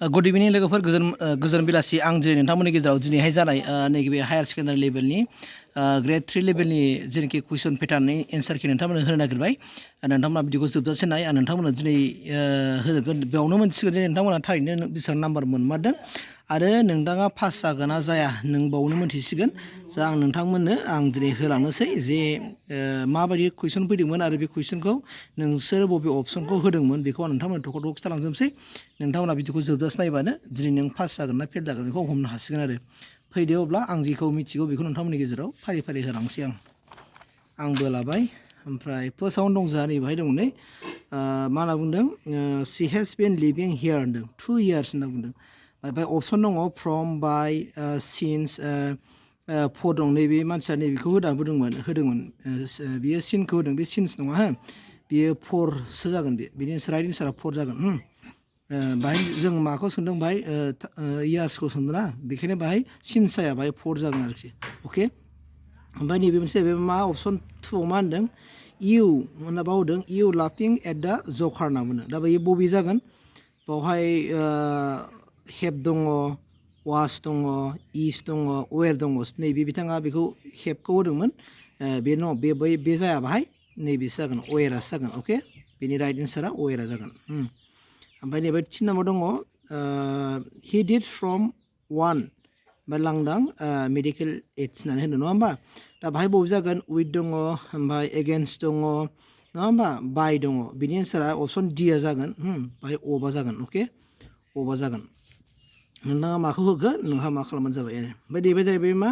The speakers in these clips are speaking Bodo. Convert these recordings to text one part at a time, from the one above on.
गुड इभिनिं लोगोफोर गोजोन बेलासि आं दिनै नोंथांमोननि गेजेराव दिनैहाय जानाय नैबे हायार सेकेन्डारि लेभेलनि ग्रेड 3 लेभेलनि जेनाखि कुइसन पेटार्ननि एन्सारखौ नोंथांमोननो होनो नागिरबाय नोंथांमोना भिडिअखौ जोबजासे नाय आं नोंथांमोननो दिनै होगोन बेयावनो मोनसिगोन जे नोंथांमोना थारैनो बेसेबां नाम्बार मोनमारदों आरो नोंथाङा पास जागोन ना जाया नों बावनो मोनथिसिगोन जा आं नोंथांमोननो दिनै होलांनोसै जे माबायदि कुइसन फैदोंमोन आरो बे कुइसनखौ नोंसोर बबे अपसनखौ होदोंमोन बेखौ आं नोंथांमोननो थख' थख' खिथालांजोबसै नोंथांमोना भिडिअखौ जोबजासे नायबानो दिनै नों पास जागोन ना फेल जागोन बेखौ हमनो हासिगोन आरो फैदो अब्ला आं जेखौ मिथिगौ बेखौ नोंथांमोननि गेजेराव फारि फारि होलांसै आंबो लाबाय ओमफ्राय फार्स्टआवनो दं जोंहा नै बाहाय दं नै मा होनना बुंदों शी हेज बिन लिभिं हियार होनदों 2 years होनना बुंदों ओमफ्राय अपसन दङ फ्रम बाय सिन्स फर दं नैबे मानसिया नैबेखौ होदोंमोन बियो सिनखौ होदों बे सिन्स नङा हो बियो फरसो जागोन बेनि राइट एन्सारा 4 जागोन बाहाय जों माखौ सोंदों बाहाय यार्सखौ सोंदों ना बेखायनो बाहाय सिन्साया बाहाय 4 जागोन आरोखि अके ओमफ्राय नैबे मोनसे बे मा अपसन 2 मा होनदों इउ होनना बावदों इउ लाफिं एट दा जकार होनना बुंदों दा बेयो बबे जागोन बावहाय हेभ दङ वास दङ इस दङ वेर दङ नैबे बिथाङा बेखौ हेभखौ होदोंमोन बे न' बे जाया बाहाय नैबेसो जागोन वेरासो जागोन अके बेनि राइट एन्सारा वेरा जागोन ओमफ्राय नैबे 3 नाम्बार दङ हि डिड फ्रम 1 ओमफ्राय लांदां मेडिकेल एड्स होननानै होनदों नङा होमबा दा बाहाय बबे जागोन उइथ दङ ओमफ्राय एगेन्स्ट दङ नङा होमबा बाय दङ बिनि एन्सारा अपसन डिआ जागोन बाहाय अबा जागोन अके अबा जागोन नोंथाङा माखौ होगोन नोंहा मा खालामबानो जाबाय आरो ओमफ्राय नैबे जाहैबाय मा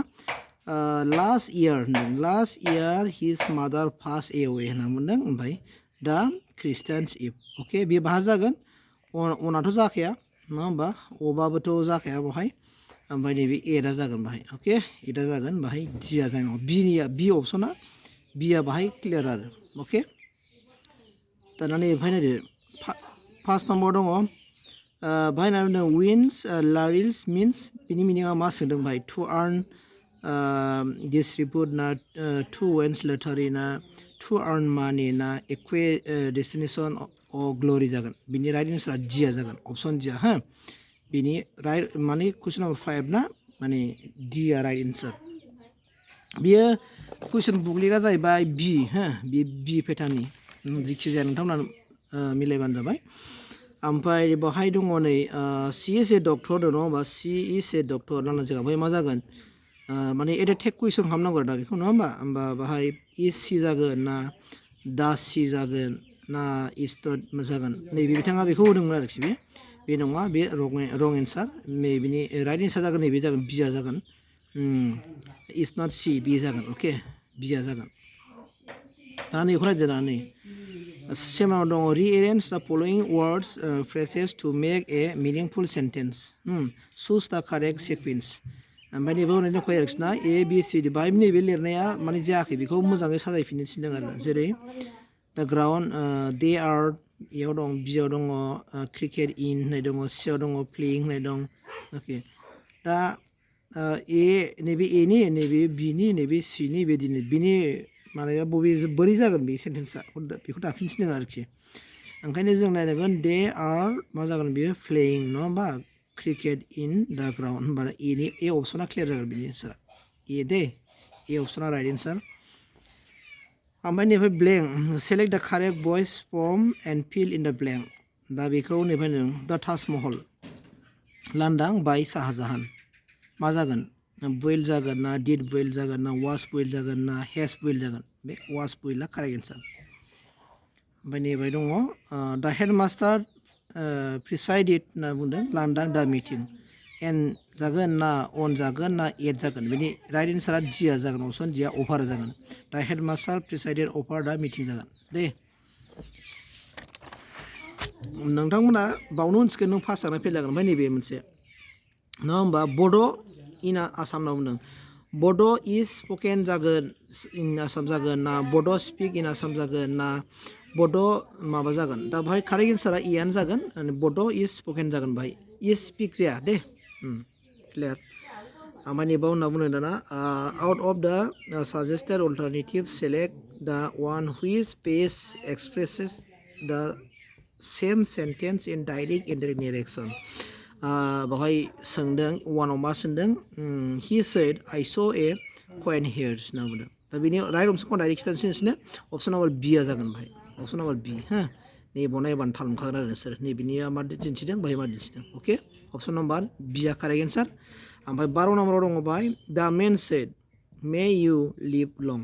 लास्ट इयार होनदों लास्ट इयार हिज मादार पास एवे होनना बुंदों ओमफ्राय दा ख्रिस्टियान्स इभ अके बे बाहा जागोन अनाथ' जाखाया नङा होमबा अबाबोथ' जाखाया बेवहाय ओमफ्राय नैबे एडआ जागोन बाहाय अके एडआ जागोन बाहाय डिआ जानाय नङा बि अपसना बिआ बाहाय क्लियार आरो अके दाना नैबेहाय नायदो फार्स्ट नाम्बार दङ बाहाय होनना बुंदों विन्स लारिल्स मिन्स बिनि मिनिङा मा सोंदों बाहाय टु आर्न दिस रिपोर्ट ना टु वेन्स लटारि ना टु आर्न मानि ना एक्वे डेस्टिनेसन अ ग्ल'रि जागोन बिनि राइट एन्सारा डिआ जागोन अपसन डिआ हो बिनि राइट माने कुइसन नाम्बार 5 ना माने डिआ राइट एन्सार बियो कुइसन बुकलेटआ जाहैबाय बि हो बे बि पेटार्ननि जिखि जाया नोंथांमोना मिलायबानो जाबाय ओमफ्राय बाहाय दङ नै सी इज ए डक्टर दङ नङा होमबा सी इज ए डक्टर लांदां जायगा ओमफ्राय मा जागोन माने एटेक कुइसन खालामनांगौ आरो दा बेखौ नङा होमबा बाहाय इज सि जागोन ना डास सि जागोन ना इज जागोन नैबे बिथाङा बेखौ होदोंमोन आरोखि बे नङा बे रं एन्सार नैबेनि राइट एन्सार जागोन नैबे जागोन बिआ जागोन इज नट सि बि जागोन अके बिआ जागोन दा नैखौ नायदो ना नै सेमाव दङ rearrange the following words phrases to make a meaningful sentence choose the correct sequence ओमफ्राय नैबे होनाय दंखायो आरोखि ना ए बि सि डि बाहाय नैबे लिरनाया माने जायाखै बेखौ मोजाङै साजायफिननो थिनदों आरो जेरै द ग्राउन्ड दे आर एयाव दं बियाव दङ क्रिकेट इन होननाय दङ सियाव दङ प्लेयिं होननाय दं अके दा ए नैबे एनि नैबे बिनि नैबे सिनि बेदिनि बिनि माने बबे बोरै जागोन बे सेन्टेन्सआ बेखौ दाफिनथिनदों आरोखि ओंखायनो जों नायनांगोन दे आर मा जागोन बेयो प्लेयिं नङा होमबा क्रिकेट इन द ग्राउन्ड होमबा एनि ए अपसना क्लियार जागोन बिनि एन्सारा ए दे ए अपसना राइट एन्सार ओमफ्राय नैबे ब्लेंक सेलेक्ट द कारेक्ट भइस form and fill in the blank दा बेखौ नैबे नों द ताजमहल लांदां बाय शाहजाहान मा जागोन बुइल जागोन ना डिड बुइल जागोन ना वास बुइल जागोन ना हेज बुइल जागोन बे वास बुइलआ कारेक्ट एन्सार ओमफ्राय नैबे दङ द हेड मास्टार प्रिसाइडेड होनना बुंदों लांदां द मिटिं एन जागोन ना अन जागोन ना एड जागोन बेनि राइट एन्सारा डिआ जागोन अपसन डिआ अभार जागोन द हेड मास्टार प्रिसाइडेड अभार द मिटिं जागोन दे नोंथांमोना बावनो मोनसिगोन नों पास जानानै फेल जागोन ओमफ्राय नैबे मोनसे नङा होमबा बड' इन आसाम होनना बुंदों बड' इज स्पकेन जागोन इन आसाम जागोन ना बड' स्पिक इन आसाम जागोन ना बड' माबा जागोन दा बाहाय कारेक्ट एन्सारा इयानो जागोन बड' इज स्पकेन जागोन बाहाय इज स्पिक जाया दे क्लियार ओमफ्राय नैबाव होनना बुंदों दाना out of the suggested alternative select the one which best expresses the same sentence in direct indirect narration बावहाय सोंदों वानाव मा सोंदों he said I saw 𝗃𝗧𝗃𝗃𝗃 होनना बुंदों दा बेनि राइट अपसनखौ डाइरेक्ट खिथानोसै अपसन नाम्बार बिआ जागोन बाहाय अपसन नाम्बार बि हो नैबाव नायबानो थाल मोनखागोन आरो नोंसोर नैबेनिया मा दिन्थिदों बाहाय मा दिन्थिदों अके अपसन नाम्बार बिआ कारेक्ट एन्सार ओमफ्राय 12 नाम्बाराव दङ बाहाय दा मेन सेड मे इउ लिभ लं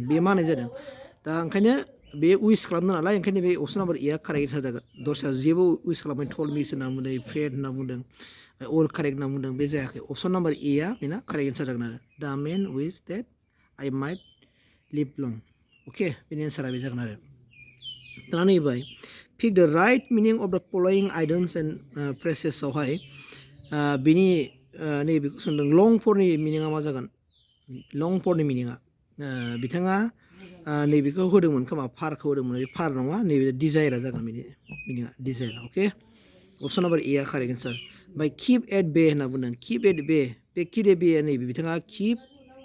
बेयो मा होननाय जादों दा ओंखायनो बे उइस खालामदों नालाय ओंखायनो बे अपसन नाम्बार एआ कारेक्ट एन्सार जागोन दस्राया जेबो उइस खालामबाय टल मिस होनना बुंदों फ्रेड होनना बुंदों अल कारेक्ट होनना बुंदों बे जायाखै अपसन नाम्बार एआ बेना कारेक्ट एन्सार जागोन आरो दा man wish that I might live long अके बेनि एन्सारा बे जागोन आरो दाना नैबाय pick the right meaning of the following items and फ्रेसेसआवहाय बिनि नैबेखौ सोंदों लं फरनि मिनिङा मा जागोन लं फरनि मिनिङा बिथाङा नैबेखौ होदोंमोन खोमा फारखौ होदोंमोन बे फार नङा नैबे डिजायरा जागोन बिनि मिनिङा डिजायर अके अपसन नाम्बार एआ कारेक्ट एन्सार ओमफ्राय किप एट बे होनना बुंदों किप at bay keep at bay नैबे बिथाङा किप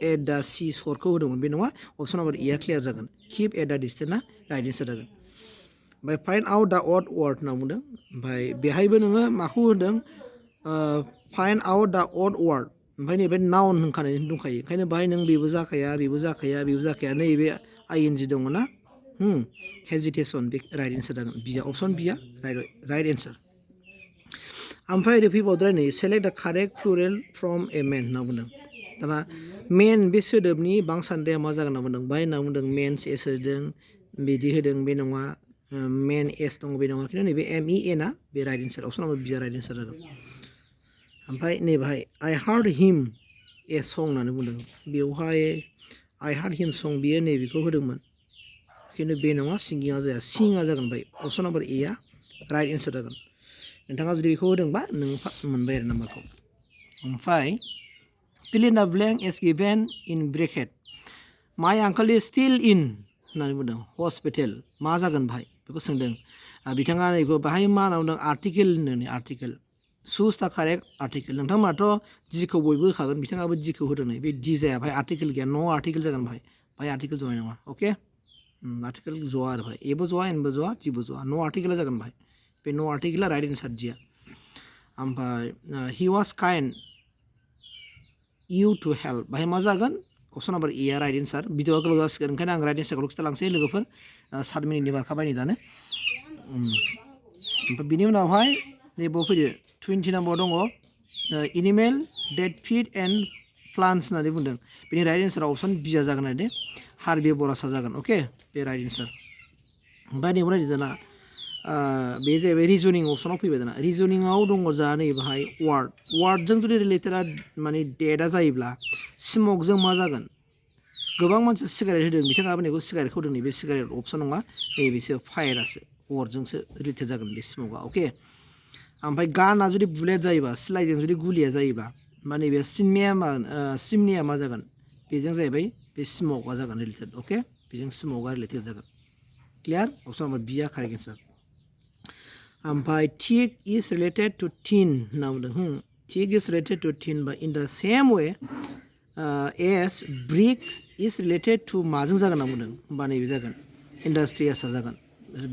एट दा सि सर्टखौ होदोंमोन बे नङा अपसन नाम्बार एआ क्लियार जागोन किप एट दा डिस्टेन्सआ राइट एन्सार जागोन ओमफ्राय फाइन्ड आउट दा अड वार्ड होनना बुंदों ओमफ्राय बेहायबो नोङो माखौ होदों फाइन्ड आउट दा अड वार्ड ओमफ्राय नैबे नाउन होनखानाय दंखायो ओंखायनो बाहाय नों बेबो जाखाया बेबो जाखाया बेबो जाखाया नैबे आइएनजि दङ ना हेजिटेसन बे राइट एन्सार जागोन बिया अपसन बिया राइट एन्सार ओमफ्राय ओरै फैबावद्राय नै सेलेक्ट दा कारेक्ट प्लुरेल फ्रम ए मेन होनना बुंदों दाना मेन बे सोदोबनि बांसान्दाया मा जागोन होनना बुंदों बाहाय होनना बुंदों मेन्स एस होदों बिदि होदों बे नङा मेन एस दङ बे नङा खिन्थु नैबे MEN-आ बे राइट एन्सार अपसन नाम्बार बिया राइट एन्सार जागोन ओमफ्राय नैबाहाय I heard him a song होननानै बुंदों बेवहाय I heard him song बियो नैबेखौ होदोंमोन खिन्थु बे नङा सिंगिङा जाया सिंआ जागोन बाय अपसन नाम्बार एआ राइट एन्सार जागोन नोंथाङा जुदि बेखौ होदोंबा नों मोनबाय आरो नाम्बारखौ ओमफ्राय fill in the blank as given in bracket my uncle is still in होननानै बुंदों हस्पिटेल मा जागोन बाहाय बेखौ सोंदों बिथाङा नैखौ बाहाय मा होनना बुंदों आर्टिकेल होनदों आर्टिकेल चुज दा कारेक्ट आर्टिकेल नोंथांमोनाथ' जिखौ बयबो होखागोन बिथाङाबो जिखौ होदों नै बे दि जाया बाहाय आर्टिकेल गैया न' आर्टिकेल जागोन बाहाय आर्टिकेल ज'नाय नङा अके आर्टिकेल ज'आ आरो बाहाय एबो ज'आ एनबो ज'आ जिबो ज'आ न' आर्टिकेला जागोन बाहाय बे न' आर्टिकेला राइट एन्सार दिया ओमफ्राय he was kind you to help बाहाय मा जागोन अपसन नाम्बार एआ राइट एन्सार भिडिअआ गोलाव जासिगोन ओंखायनो आं राइट एन्सारखौल' खिथालांसै लोगोफोर 7 मिनिटनि बारखाबाय नै दानो ओमफ्राय बिनि उनावहाय नैबाव फैदो 20 नाम्बाराव दङ एनिमेल डेट फिड एन्ड प्लान्टस होननानै बुंदों बेनि राइट एन्सारा अपसन बिया जागोन आरो हार्बिभरासआ जागोन अके बे राइट एन्सार ओमफ्राय नैबाव नायदो दाना बे जाहैबाय रिजनिं अपसनाव फैबाय दाना रिजनिंआव दङ जा नै बाहाय वार्डजों जुदि रिलेटेडआ माने डेटआ जायोब्ला स्मकजों मा जागोन गोबां मानसि सिगारेट होदों बिथाङाबो नैखौ सिगारेटखौ होदों नैबे सिगारेट अपसन नङा नैबेसो फायारासो अरजोंसो रिलेटेड जागोन बे स्मकआ अके ओमफ्राय गाना जुदि बुलेट जायोबा सिलाइजों जुदि गुलिया जायोबा होमबा नैबे सिमनिया मा जागोन बेजों जाहैबाय बे स्मकआ जागोन रिलेटेड अके बेजों स्मकआ रिलेटेड जागोन क्लियार अपसन नाम्बार बिया कारेक्ट एन्सार ओमफ्राय थिक इज रिलेटेड टु थिन होनना बुंदों थिक इज रिलेटेड टु थिन बा in the same way as brick is related to माजों जागोन होनना बुंदों होमबा नैबे जागोन इन्डास्ट्रियासआ जागोन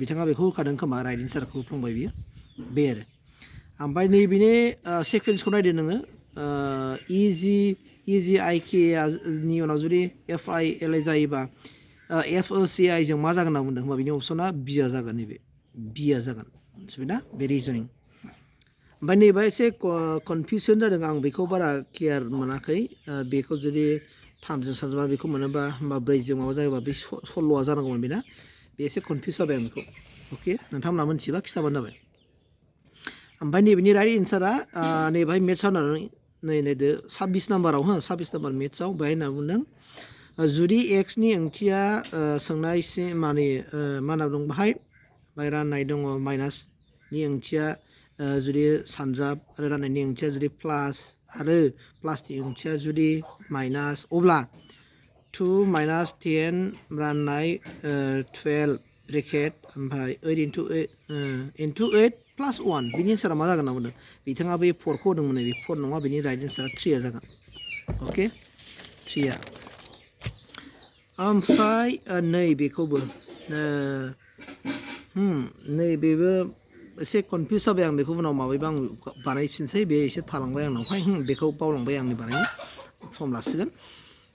बिथाङा बेखौ होखादों खोमा राइट एन्सारखौ बुंबाय बियो बे आरो ओमफ्राय नैबेनि सिकुवेन्सखौ नायदो नोङो EGIK-नि उनाव जुदि FILI जायोबा FOCI जों मा जागोन होनना बुंदों होमबा बिनि अपसना बिया जागोन नैबे बिया जागोन मिथिबायना बे रिजनिं ओमफ्राय नैबे एसे कनफिउसन जादों आं बेखौ बारा क्लियार मोनाखै बेखौ जुदि 3जों सानजाबा बेखौ मोनोबा होमबा 4जों माबा जायोबा बे 16आ जानांगौमोन बेना बे एसे कनफिउस जाबाय आं बेखौ अके नोंथांमोना मोनथिबा खिथाबानो जाबाय ओमफ्राय नैबेनि राइट एन्सारा नैबाहाय मेथ्सआव होननानै नै नायदो 26 नाम्बाराव 26 नाम्बार मेथ्सआव बेहाय होनना बुंदों जुदि एक्सनि ओंथिया सोंनायसिम माने मा होनना बुंदों बाहाय राननाय दङ माइनासनि ओंथिया जुदि सानजाब आरो राननायनि ओंथिया जुदि प्लास आरो प्लासनि ओंथिया जुदि माइनास अब्ला 2 - 10 राननाय 12 ब्रेकेट ओमफ्राय 8 into 8 + 1 बिनि एन्सारा मा जागोन होनना बुंदों बिथाङा बे 4खौ होदोंमोन बे 4 नङा बेनि राइट एन्सारा 3आ जागोन अके 3आ ओमफ्राय नैबेखौबो नैबेबो एसे कनफिउस जाबाय आं बेखौ उनाव माबायबा आं बानायफिनसै बे एसे थालांबाय आंनावहाय बेखौ बावलांबाय आंनि बानायनो सम लासिगोन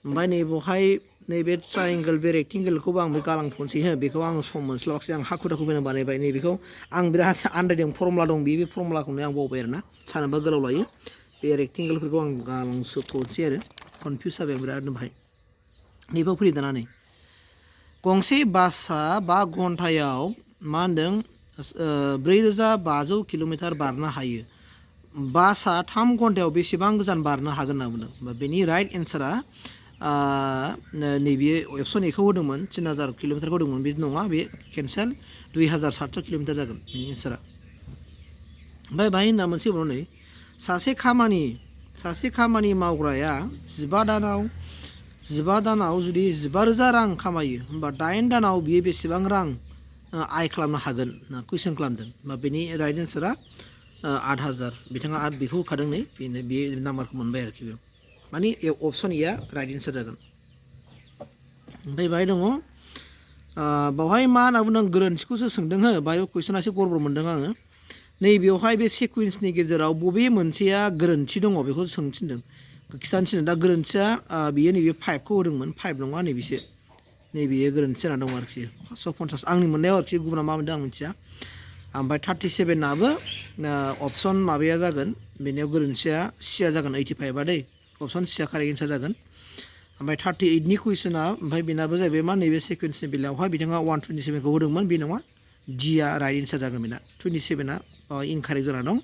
ओमफ्राय नैबावहाय नैबे ट्रायंगल बे रेक्टेंगोलखौबो आं बे गालांथ'नोसै बेखौ आं सम मोनस्लाबाखिसै आं हाखु दाखु बायना बानायबाय नैबेखौ आं बिराद आन्दायदों फर्मुला दं बे फर्मुलाखौनो आं बावबाय आरोना सानोबा गोलाव लायो बे रेक्टेंगोलफोरखौ आं गालांथ'नोसै आरो कनफिउस जाबाय आं बिराद ओमफ्राय नैबाव फैयो दाना नै गंसे बासआ 5 घन्टायाव मा होनदों 4500 किल'मिटार बारनो हायो बासआ 3 घन्टायाव बेसेबां गोजान बारनो हागोन होनना बुंदों होमबा बेनि राइट एन्सारा नैबे अपसन एखौ होदोंमोन 3000 किल'मिटारखौ होदोंमोन बे नङा बे केन्सेल 2700 किल'मिटार जागोन बेनि एन्सारा ओमफ्राय बाहाय होनना मोनसे उनाव नै सासे खामानि मावग्राया 15 दानाव जुदि 15000 रां खामायो होमबा 8 दानाव बियो बेसेबां रां आय खालामनो हागोन ना कुइसन खालामदों होमबा बेनि राइट एन्सारा 8000 बिथाङा आरो बेखौ होखादों नै बे नाम्बारखौ मोनबाय आरोखि बेयाव माने अपसन एआ राइट एन्सार जागोन ओमफ्राय बाहाय दङ बावहाय मा होनना बुंदों गोरोन्थिखौसो सोंदों बाहाय कुइसना एसे गड़बड़ मोनदों आङो नैबेयावहाय बे सिकुवेन्सनि गेजेराव बबे मोनसेया गोरोन्थि दङ बेखौ सोंनो थिनदों खिथानो थिनदों दा गोरोन्थिया बियो नैबे 5खौ होदोंमोन 5 नङा नैबेसो नैबेयो गोरोन्थि जाना दङ आरोखि 550 आंनि मोननायाव आरोखि गुबुना मा मोनदों आं मिथिया ओमफ्राय 37नाबो अपसन माबाया जागोन बेनियाव गोरोन्थिया सिया जागोन 85आ दै अपसन सिया कारेक्ट एन्सार जागोन ओमफ्राय 38नि कुइसना ओमफ्राय बेनाबो जाहैबाय मा नैबे सिकुवेन्सनि बेलायावहाय बिथाङा 127खौ होदोंमोन बे नङा डिआ राइट एन्सार जागोन बेना 27आ इनकारेक्ट जाना दं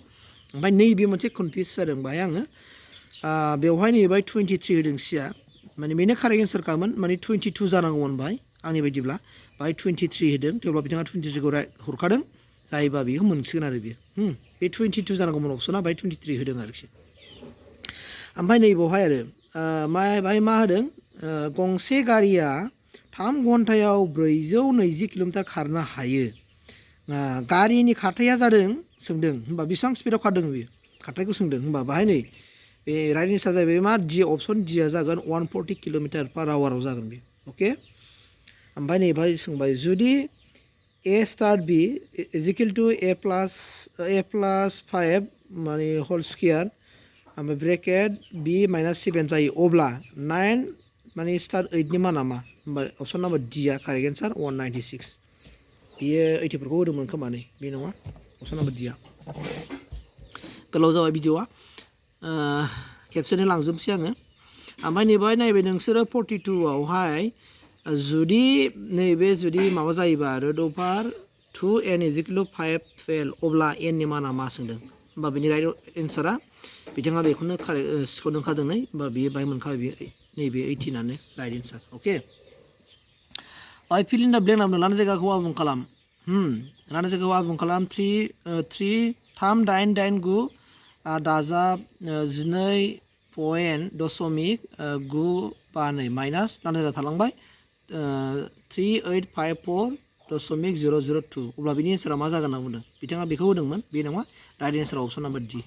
ओमफ्राय नैबे मोनसे कनफिउस जादों बाहाय आङो बेवहाय नैबे 23 होदों सिया माने बेनो कारेक्ट एन्सारखामोन माने 22 जानांगौमोन बाहाय आंनि बायदिब्ला बाहाय 23 होदों थेवब्ला बिथाङा 23खौ हरखादों जायोबा बेखौ मोनसिगोन आरो बेयो बे 22 जानांगौमोन अपसना बाहाय 23 होदों आरोखि ओमफ्राय नैबावहाय आरो बाहाय मा होदों गंसे गारिया 3 घन्टायाव 420 किल'मिटार खारनो हायो गारिनि खारथाया जादों सोंदों होमबा बेसेबां स्पिडाव खारदों बेयो खारथायखौ सोंदों होमबा बाहाय नै बे राइट एन्सार जाहैबाय मा डि अपसन डिआ जागोन 140 किल'मिटार/आवाराव जागोन बे अके ओमफ्राय नै बाहाय सोंबाय जुदि a star b is equal to a+5 माने होल स्क्वायर ओमफ्राय ब्रेकेट b - 7 जायो अब्ला 9 माने स्टार 8नि माना मा होमबा अपसन नाम्बार डिआ कारेक्ट एन्सार 196 बियो 80फोरखौ होदोंमोन खोमा नै बे नङा अपसन नाम्बार डिआ गोलाव जाबाय भिडिअआ खेबसेनो लांजोबसै आङो ओमफ्राय नैबाय नायबाय नोंसोरो 42आवहाय जुदि माबा जायोबा रुट अभार 2n = 512 अब्ला n नि माना मा सोंदों होमबा बेनि राइट एन्सारा बिथाङा बेखौनो सिखौनो होखादों नै होमबा बेयो बाहाय मोनखाबाय बेयो नैबे 18आनो राइट एन्सार अके बाहाय फिल इन दा ब्लेंक नामनो लानाय जायगाखौ आबुं खालाम लानाय जायगाखौ आबुं खालाम 3889 दाजाब 12.952 माइनास लानाय जायगा थालांबाय 3854002 अब्ला बेनि एन्सारा मा जागोन होनना बुंदों बिथाङा बेखौ होदोंमोन बे नङा राइट एन्सार option number D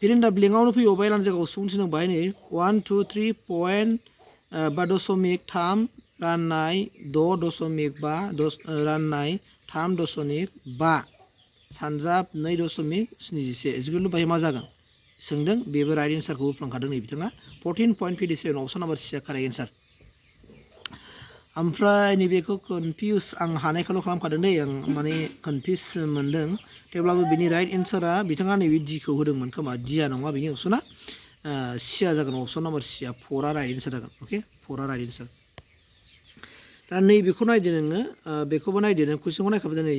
fill in दा ब्लेंकआवनो फैबावबाय लानाय जायगाखौ सुबुं थिनदों बाहाय नै 123.3 राननाय 6.5 राननाय 3.5 सानजाब 2.71 जिखुनु बाहाय मा जागोन सोंदों बेबो राइट एन्सारखौ होफ्लांखादों नै बिथाङा 14.57 अपसन नाम्बार सिया कारेक्ट एन्सार ओमफ्राय नैबेखौ कनफिउस आं हानायखौल' खालामखादों दै आं माने कनफिउस मोनदों थेवब्लाबो बिनि राइट एन्सारा बिथाङा नैबे डिखौ होदोंमोन खोमा डिआ नङा बिनि अपसना सिया जागोन अपसन नाम्बार सिया 4आ राइट एन्सार जागोन अके 4आ राइट एन्सार दा नैबेखौ नायदो नोङो बेखौबो नायदो नों कुइसनखौ नायखाबाय नै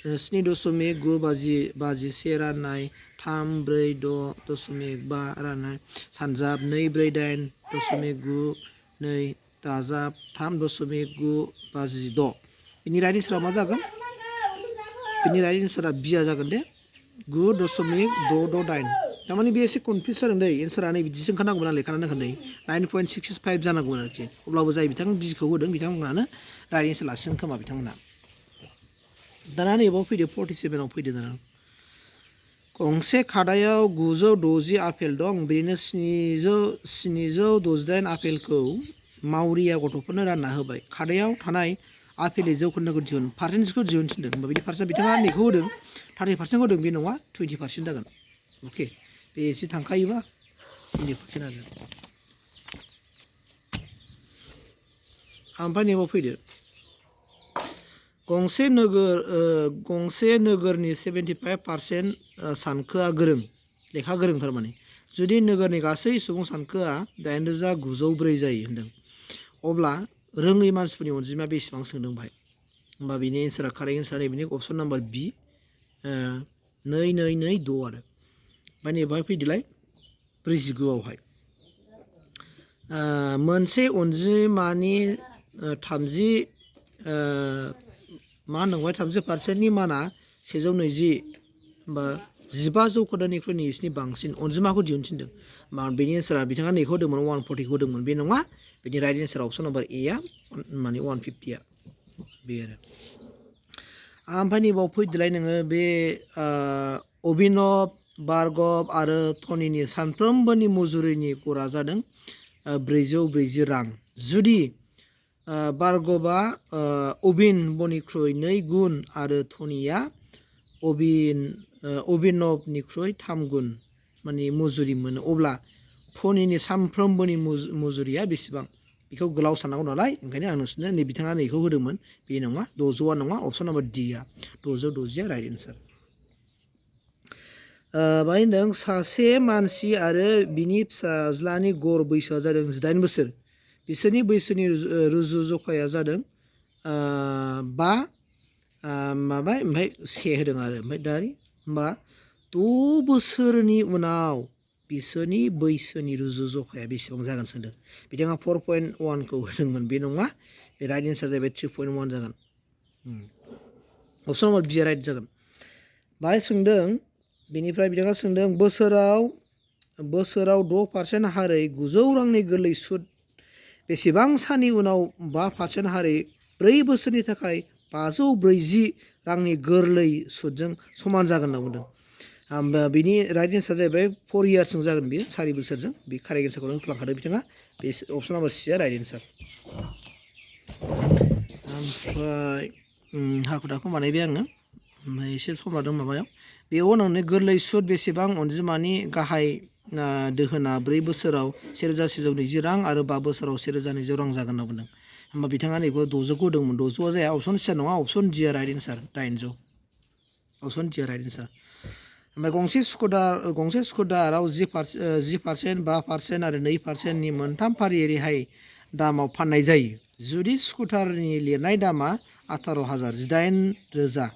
7.951 राननाय 346.5 राननाय सानजाब 248.92 दाजाब 3.956 बिनि राइट एन्सारा मा जागोन बिनि राइट एन्सारा बिया जागोन दे 9.668 थारमाने बे एसे कनफिउस जादों दै एन्सारा नै बिदिसो ओंखारनांगौमोन आं लेखाना दोनखादों 9.665 जानांगौमोन आरोखि अब्लाबो जाय बिथां बिखौ होदों बिथांमोनानो राइट एन्सार लासिगोन खोमा बिथांमोना दाना नैबाव फैदो 47आव फैदो दाना गंसे खादायाव 960 आपेल दं बेनिनो 768 आपेलखौ मावरिया गथ'फोरनो रानना होबाय खादायाव थानाय आपेलनि जौखोन्दोखौ दिहुन पार्सेन्टेजखौ दिहुन थिनदों होमबा बिदि पार्सेन्ट बिथाङा नैखौ होदों 30% होदों बे नङा 20% जागोन अके बे एसे थांखायोबा 20% आरो ओमफ्राय नैबाव फैदो गंसे नोगोरनि 75% सानखोआ गोरों लेखा गोरों थारमाने जुदि नोगोरनि गासै सुबुं सानखोआ 8904 जायो होनदों अब्ला रोङै मानसिफोरनि अनजिमाया बेसेबां सोंदों बाहाय होमबा बिनि एन्सारा कारेक्ट एन्सार नैबेनि अपसन नाम्बार बि 2226 आरो ओमफ्राय नैबाहाय फैदोलाय 49आवहाय मोनसे अनजिमानि 30% माना 120 होमबा 15% नैजिनि बांसिन अनजिमाखौ दिहुन थिनदों बेनि एन्सारा बिथाङा नैखौ होदोंमोन 140 होदोंमोन बे नङा बिनि राइट एन्सार अपसन नाम्बार ए आ माने 150 बे आरो ओमफ्राय नैबाव फैदोलाय नोङो बे अभिनव भार्गव आरो टनिनि सानफ्रोमबोनि मजुरिनि गरा जादों 440 रां जुदि भार्गवआ अभिनवनिख्रुइ 2 गुन आरो टनिया अभिनवनिख्रुइ 3 गुन माने मजुरि मोनो अब्ला टनिनि सानफ्रोमबोनि मजुरिया बेसेबां बेखौ गोलाव साननांगौ नालाय ओंखायनो आं नोंसोरनो नै बिथाङा नैखौ होदोंमोन बे नङा 600आ नङा अपसन नाम्बार डि आ 660 आ राइट एन्सार बाहाय होनदों सासे मानसि आरो बिनि फिसाज्लानि गड़ बैसोआ जादों 18 बोसोर बिसोरनि बैसोनि रुजु जखाया जादों 5 माबाय ओमफ्राय 1 होदों आरो ओमफ्राय दारि होमबा 6 बोसोरनि उनाव बिसोरनि बैसोनि रुजु जखाया बेसेबां जागोन सोंदों बिथाङा 4.1 खौ होदोंमोन बे नङा बे राइट एन्सार जाबाय 3.1 जागोन अपसन नाम्बार बि राइट जागोन बाहाय सोंदों बेनिफ्राय बिथाङा सोंदों बोसोराव 6% हारै 900 रांनि गोरलै सुद बेसेबां साननि उनाव 5% हारै 4 बोसोरनि थाखाय 540 रांनि गोरलै सुदजों समान जागोन होनना बुंदों बिनि राइट एन्सार जाहैबाय 4 इयार्सजों जागोन बियो 4 बोसोरजों बे कारेक्ट एन्सारखौ नों खालामखादों बिथाङा बे अपसन नाम्बार सि आ राइट एन्सार ओमफ्राय हाखु दाखु बानायबाय आङो ओमफ्राय एसे सम लादों माबायाव बेयाव नोंनो गोरलै सुद बेसेबां अनजिमानि गाहाय दोहोना 4 बोसोराव 1120 रां आरो 5 बोसोराव 1200 रां जागोन होनना बुंदों होमबा बिथाङा नैखौ 600 होदोंमोन 600आ जाया अपसन सिया नङा अपसन डि आ राइट एन्सार 800 अपसन डि आ राइट एन्सार ओमफ्राय गंसे स्कुटाराव 10%, 5% आरो 2% नि मोनथाम फारि रेहाय दामाव फाननाय जायो जुदि स्कुटारनि लिरनाय दामा 18,000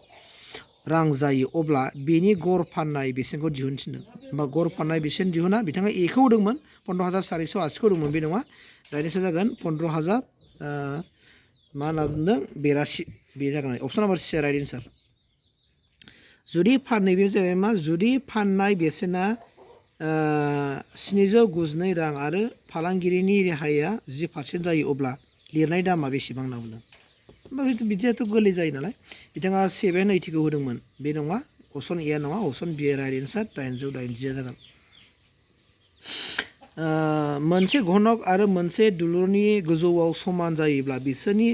रां जायो अब्ला बेनि गड़ फाननाय बेसेनखौ दिहुन थिनदों होमबा गड़ फाननाय बेसेन दिहुना बिथाङा एखौ होदोंमोन 15,480 होदोंमोन बे नङा राइट एन्सार जागोन 15,000 मा होनना बुंदों 82 बे जागोन अपसन नाम्बार सि राइट एन्सार जुदि फाननाय बे जाबाय मा जुदि फाननाय बेसेना 792 रां आरो फालांगिरिनि रेहाया 10% जायो अब्ला लिरनाय दामा बेसेबां होनना बुंदों होमबा बिदियाथ' गोरलै जायो नालाय बिथाङा 780 खौ होदोंमोन बे नङा अपसन ए नङा अपसन बि राइट एन्सार 880 जागोन मोनसे घनक आरो मोनसे दुलुरनि गोजौआव समान जायोब्ला बिसोरनि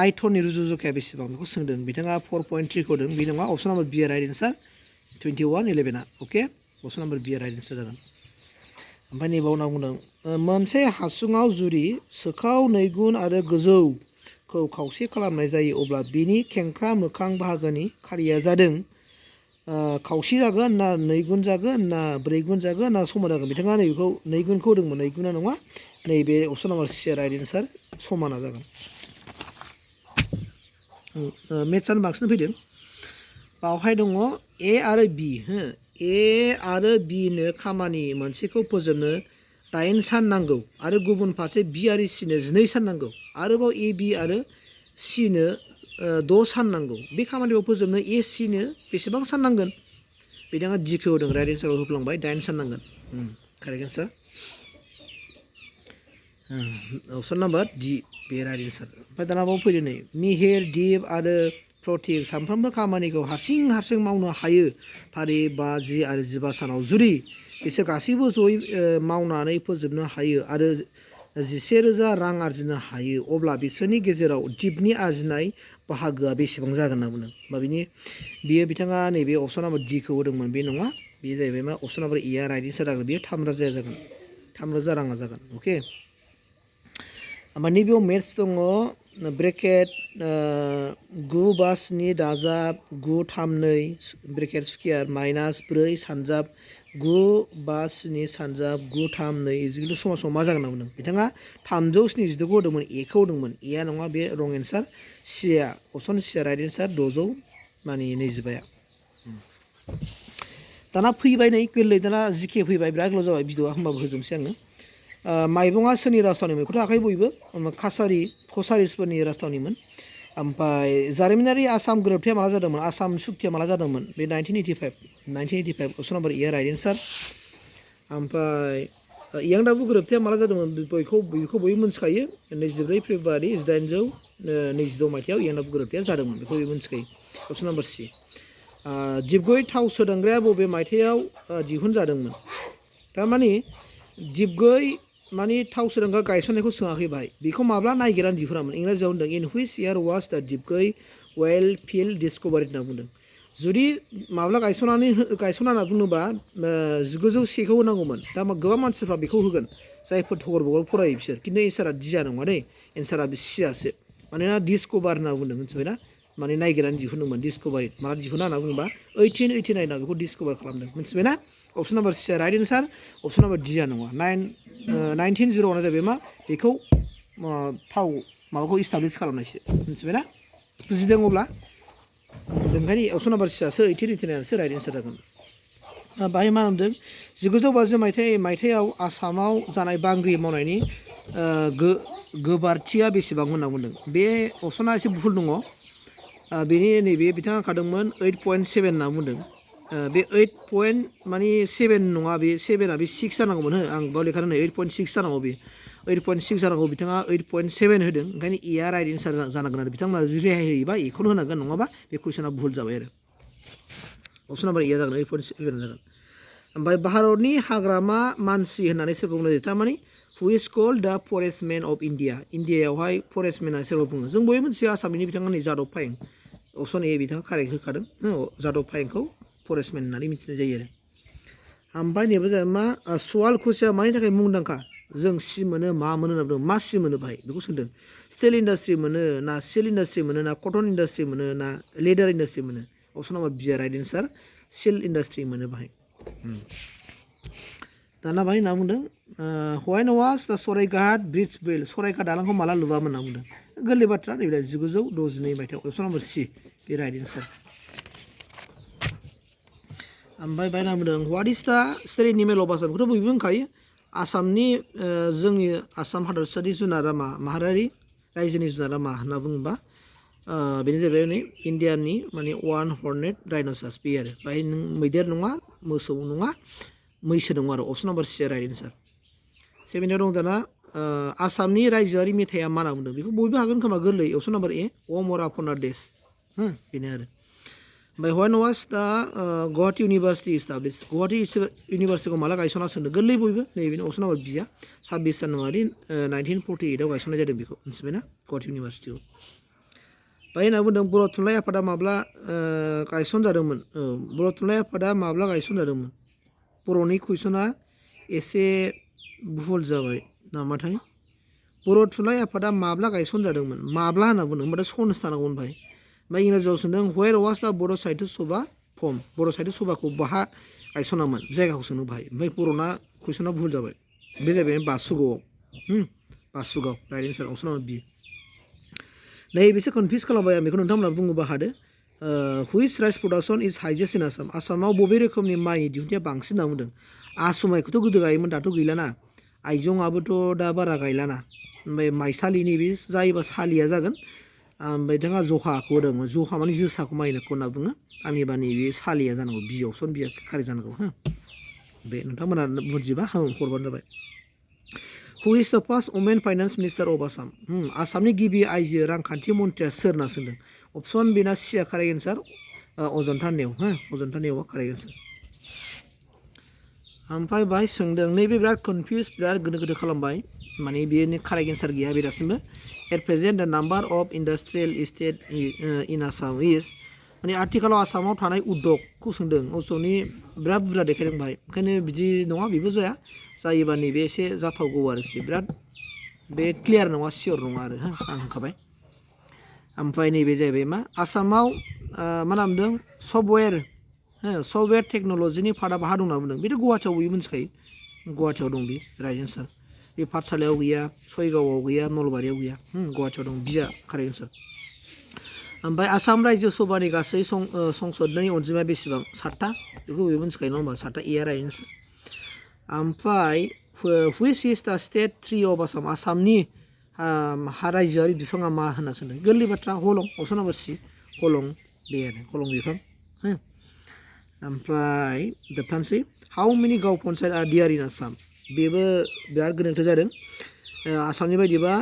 आयतननि रुजु जखाया बेसेबां बेखौ सोंदों बिथाङा 4.3 खौ होदों बे नङा अपसन नाम्बार बि राइट एन्सार 2111 अके अपसन नाम्बार बि राइट एन्सार जागोन ओमफ्राय नैबाव होनना बुंदों मोनसे हासुङाव जुदि सोखाव 2 गुन आरो गोजौखौ खावसे खालामनाय जायो अब्ला बिनि खेंख्रा मोखां बाहागोनि खारिया जादों खावसे जागोन ना 2 गुन जागोन ना 4 गुन जागोन ना समान जागोन बिथाङा नैबेखौ 2 गुनखौ होदोंमोन 2 गुना नङा नैबे अपसन नाम्बार सि राइट एन्सार समाना जागोन मेथ्सआनो बांसिन फैदों बावहाय दङ ए आरो बि ए आरो बि नो खामानि मोनसेखौ फोजोबनो 8 सान नांगौ आरो गुबुन फारसे बि आरो सि नो 12 सान नांगौ आरोबाव ए बि आरो सि नो 6 सान नांगौ बे खामानिखौ फोजोबनो ए सि नो बेसेबां सान नांगोन बिथाङा डि खौ होदों राइट एन्साराव होफ्लांबाय 8 सान नांगोन कारेक्ट एन्सार अपसन नाम्बार डि बे राइट एन्सार ओमफ्राय दाना बाव फैदो नै मिहिर दिप आरो प्रतीक सानफ्रोमबो खामानिखौ हारसिं मावनो हायो फारि 5, 10 आरो 15 सानाव जुदि बिसोर गासैबो जयै मावनानै फोजोबनो हायो आरो 𝗕𝗧𝗖 रां आरजिनो हायो अब्ला बिसोरनि गेजेराव दिपनि आरजिनाय बाहागोआ बेसेबां जागोन होनना बुंदों बा बियो बिथाङा नैबे अपसन नाम्बार डिखौ होदोंमोन बे नङा बेयो जाहैबाय मा अपसन नाम्बार एआ राइट एन्सार जागोन बेयो 3,000 जागोन 3,000 राङा जागोन अके ओमफ्राय नैबेयाव मेथ्स दङ ब्रेकेट 9 बा 7 दाजाब 9 3 2 ब्रेकेट स्कुयार माइनास 4 सानजाब 9 बा 7 सानजाब 9 3 2 इजिकेल समासाव मा जागोन होनना बुंदों बिथाङा 372 खौ होदोंमोन एखौ होदोंमोन एआ नङा बे रं एन्सार सिआ अपसन सिआ राइट एन्सार 625 दाना फैबाय नै गोरलै दाना जिके फैबाय बिराद गोलाव जाबाय भिडिअआ होमबाबो होजोबनोसै आङो माइबङा सोरनि राजथावनिमोन बेखौथ' आखाइ बयबो कसारिसफोरनि राजथावनिमोन ओमफ्राय जारिमिनारि आसाम गोरोबथाया माला जादोंमोन आसाम सुक्तिया माला जादोंमोन बे 1985 अपसन नाम्बार ए राइट एन्सार ओमफ्राय इयांदाबु गोरोबथाया माला जादोंमोन बेखौ बयबो मोनथिखायो 24 फेब्रुवारि 1826 मायथाइयाव इयांदाबु गोरोबथाया जादोंमोन बेखौ बयबो मोनथिखायो अपसन नाम्बार सि 𝗕𝗧𝗖 थाव सोदांग्राया बबे मायथाइयाव दिहुनजादोंमोन थारमाने 𝗕𝗧𝗖 माने थाव सोदांग्रा गायसननायखौ सोङाखै बाहाय बेखौ माब्ला नायगिरनानै दिहुनामोन इंराजियाव होनदों इन हुइच इयार वाज दा 𝗕𝗧𝗖 𝗚𝗏𝗃𝗃 डिस्कभारिड होनना बुंदों जुदि माब्ला गायसना होनना बुङोबा 1901खौ होनांगौमोन दा गोबां मानसिफ्रा बेखौ होगोन जायफोर थगरबगर फरायो बिसोर खिन्थु एन्सारा डिया नङा दै एन्सारा सियासो मानोना डिस्कभार होनना बुंदों मिथिबायना माने नायगिरनानै दिहुनदोंमोन डिस्कभारिड माला दिहुना होनना बुङोबा 1889 बेखौ डिस्कभार खालामदों मिथिबायना अपसन नाम्बार सिआ राइट एन्सार अपसन नाम्बार डिया नङा 1901 जाहैबाय मा बेखौ थाव माबाखौ इस्टाब्लिस खालामनायसो मिथिबायना बुजिदों अब्ला ओंखायनो अपसन नाम्बार सिआसो 1889सो राइट एन्सार जागोन बाहाय मा होनदों 1950 मायथाइयाव आसामाव जानाय बांग्रि मावनायनि गोबारथिया बेसेबां होनना बुंदों बे अपसना एसे भुल दङ बेनि नैबे बिथाङा खादोंमोन 8.7 होनना बुंदों बे 8.7 नङा बे 7आ बे 6 जानांगौमोन हो आं बाव लेखा होनो 8.6 जानांगौ बे 8.6 जानांगौ बिथाङा 8.7 होदों ओंखायनो एआ राइट एन्सार जानांगोन आरो बिथांमोना जुदि रेहाय होयोबा एखौनो होनांगोन नङाबा बे कुइसना भुल जाबाय आरो अपसन नाम्बार एआ जागोन 8.7 जागोन ओमफ्राय भारतनि हाग्रामा मानसि होननानै सोरखौ बुंनाय जायो थारमाने हु इज कल्ड दा फरेस्टमेन अफ इन्डिया इन्डियायावहाय फरेस्टमेन सोरखौ बुङो जों बयबो मोनथियो आसामनि बिथाङा नै जादब पायें अपसन ए बिथाङा कारेक्ट होखादों जादब पायेंखौ फरेस्टमेन होननानै मिथिनाय जायो आरो ओमफ्राय नैबे जाबाय मा सवाल खुसिया मानि थाखाय मुंदांखा जों सि मोनो मा मोनो होनना बुंदों मा सि मोनो बाहाय बेखौ सोंदों स्टिल इन्डास्ट्रि मोनो ना सिल्क इन्डास्ट्रि मोनो ना कटन इन्डास्ट्रि मोनो ना लेदार इन्डास्ट्रि मोनो अपसन नाम्बार बि राइट एन्सार सिल्क इन्डास्ट्रि मोनो बाहाय दाना बाहाय होनना बुंदों व्हेन वाज दा सराइघाट ब्रिज बिल्ड सराइघाट दालांखौ माला लुबामोन होनना बुंदों गोरलै बाथ्रा नैबे 1962 मायथाइयाव अपसन नाम्बार सि बे राइट एन्सार ओमफ्राय बाहाय होनना बुंदों what is the state animal of Assam बेखौथ' बयबो होनखायो आसामनि जोंनि आसाम हादरसानि जुनारा मा माहारियारि रायजोनि जुनारा मा होनना बुङोबा बेनो जाहैबाय नै इण्डियानि माने वान हर्नेड डाइन'सार्स बे आरो बाहाय नों मैदेर नङा मोसौ नङा मैसो दङ आरो अपसन नाम्बार सि राइट एन्सार 7आव दं दाना आसामनि रायजोआरि मेथाइआ मा होनना बुंदों बेखौ बयबो हागोन खोमा गोरलै अपसन नाम्बार ए अमर आपनार देश बेनो आरो ओमफ्राय व्हेन वाज दा गुवाहाटी इउनिभार्सिटि इस्टाब्लिश गुवाहाटी इउनिभार्सिटिखौ माला गायसनना सोंदों गोरलै बयबो नैबेनो अपसन नाम्बार बिया 26 जानुवारि 1948आव गायसननाय जादों बेखौ मिथिबायना गुवाहाटी इउनिभार्सिटिखौ बाहाय होनना बुंदों बर' थुनलाइ आफादा माब्ला गायसनजादोंमोन बर' थुनलाइ आफादा माब्ला गायसनजादोंमोन बर'नि कुइसना एसे भुल जाबाय नामाथाय बर' थुनलाइ आफादा माब्ला गायसनजादोंमोन माब्ला होनना बुंदों होनबाथाय सनसो थानांगौमोन ओमफ्राय इंराजियाव सोंदों व्हेर वाज दा बर' साहित्य सभा फर्म बर' साहित्य सभाखौ बाहा गायसनामोन जायगाखौ सोंनो बाहाय ओमफ्राय बर'ना कुइसना भुल जाबाय बे जाहैबाय बासुगावआव बासुगाव राइट एन्सार अपसन नाम्बार बि नैबेसो कनफिउस खालामबाय आं बेखौ नोंथांमोना बुङोबा हादो which rice production is highest in Assam आसामाव बबे रोखोमनि माइ दिहुनथाया बांसिन होनना बुंदों आसु माइखौथ' गोदो गायोमोन दाथ' गैलाना आइजंआबोथ' दा बारा गायलाना ओमफ्राय माइसालिनि बे जायोबा सालिया जागोन ओमफ्राय बिथाङा जहाखौ होदोंमोन जहा माने जोसाखौ माइखौ होनना बुङो आंनिबा नैबे सालिया जानांगौ बि अपसन बिया कारेक्ट जानांगौ बे नोंथांमोना बुजिबा हरबानो जाबाय हु is the first women finance minister of Assam आसामनि गिबि आइजो रांखान्थि मन्थ्रिया सोर होनना सोंदों अपसन बेना सिया कारेक्ट एन्सार अजन्ता नेउ अजन्ता नेउआ कारेक्ट एन्सार ओमफ्राय बाहाय सोंदों नैबे बिराद कनफिउस बिराद गोनो गोथो खालामबाय माने बेनि कारेक्ट एन्सार गैया बे दासिमबो एट प्रेजेन्ट द नाम्बार अफ इन्डास्ट्रियेल इस्टेट इन आसाम इज माने आथिखालाव आसामाव थानाय उद्दगखौ सोंदों असमनि बिराद बुरजा देखायदों बाहाय ओंखायनो बिदि नङा बेबो जाया जायोबा नैबे एसे जाथावगौ आरोखि बिराद बे क्लियार नङा सियर नङा आरो आं होनखाबाय ओमफ्राय नैबे जाहैबाय मा आसामाव मा नाम दं सफ्टवेयर टेक्न'लजिनि पार्टआ बाहा दं होनना बुंदों बेथ' गुवाहाटियाव बयबो मिथिखायो गुवाहाटियाव दं बे राइट एन्सार बे पाठसालायाव गैया सयगावआव गैया नलबारियाव गैया गुवाहाटियाव दं बिजा कारेक्ट एन्सार ओमफ्राय आसाम रायजो सभानि गासै संसदनि अनजिमाया बेसेबां 7टा बेखौ बयबो मिथिखायो नङा होमबा 7टा ए राइट एन्सार ओमफ्राय which is the state tree of Assam आसामनि रायजोआरि बिफाङा मा होनना सोंदों गोरलै बाथ्रा हलं अपसन नाम्बार सि हलं बे आरो हलं बिफां ओमफ्राय जोबथानोसै हाउ मेनि गाव पन्सायत आर देयार इन आसाम बेबो बिराद गोनांथार जादों आसामनि बायदिबा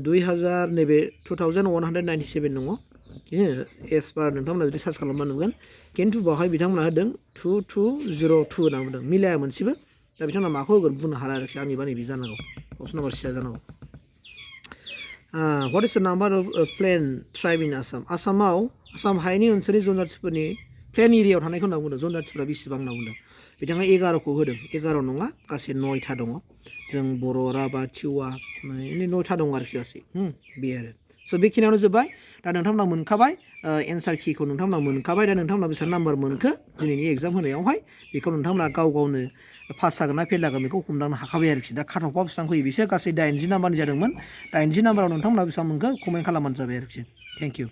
2000 नैबे 2197 दङ एस पार नोंथांमोना जुदि सार्च खालामबा नुगोन खिन्थु बावहाय बिथांमोना होदों 2202 होनना बुंदों मिलाया मोनसेबो दा बिथांमोना माखौ होगोन बुंनो हाला आरोखि आंनिबा नैबे जानांगौ अपसन नाम्बार सिया जानांगौ what is the number of plain tribe in आसामाव आसाम हायेननि ओनसोलनि जनजातिफोरनि प्लेन एरियायाव थानायखौ होनना बुंदों जनजातिफोरा बेसेबां होनना बुंदों बिथाङा 11खौ होदों 11 नङा गासै 9था दङ जों बर' राभा टिवा माने 9था दङ आरोखि गासै बे आरो स' बेखिनियावनो जोब्बाय दा नोंथांमोना मोनखाबाय एन्सार किखौ नोंथांमोना मोनखाबाय दा नोंथांमोना बेसेबां नाम्बार मोनखो दिनैनि एग्जाम होनायावहाय बेखौ नोंथांमोना गाव गावनो पास जागोन ना फेल जागोन बेखौ हमदांनो हाखाबाय आरोखि दा काट अफआ बेसेबां फैयो बिसोर गासै 80 नाम्बारनि जादोंमोन 80 नाम्बाराव नोंथांमोना बेसेबां मोनखो कमेन्ट खालामबानो जाबाय आरोखि थेंक इउ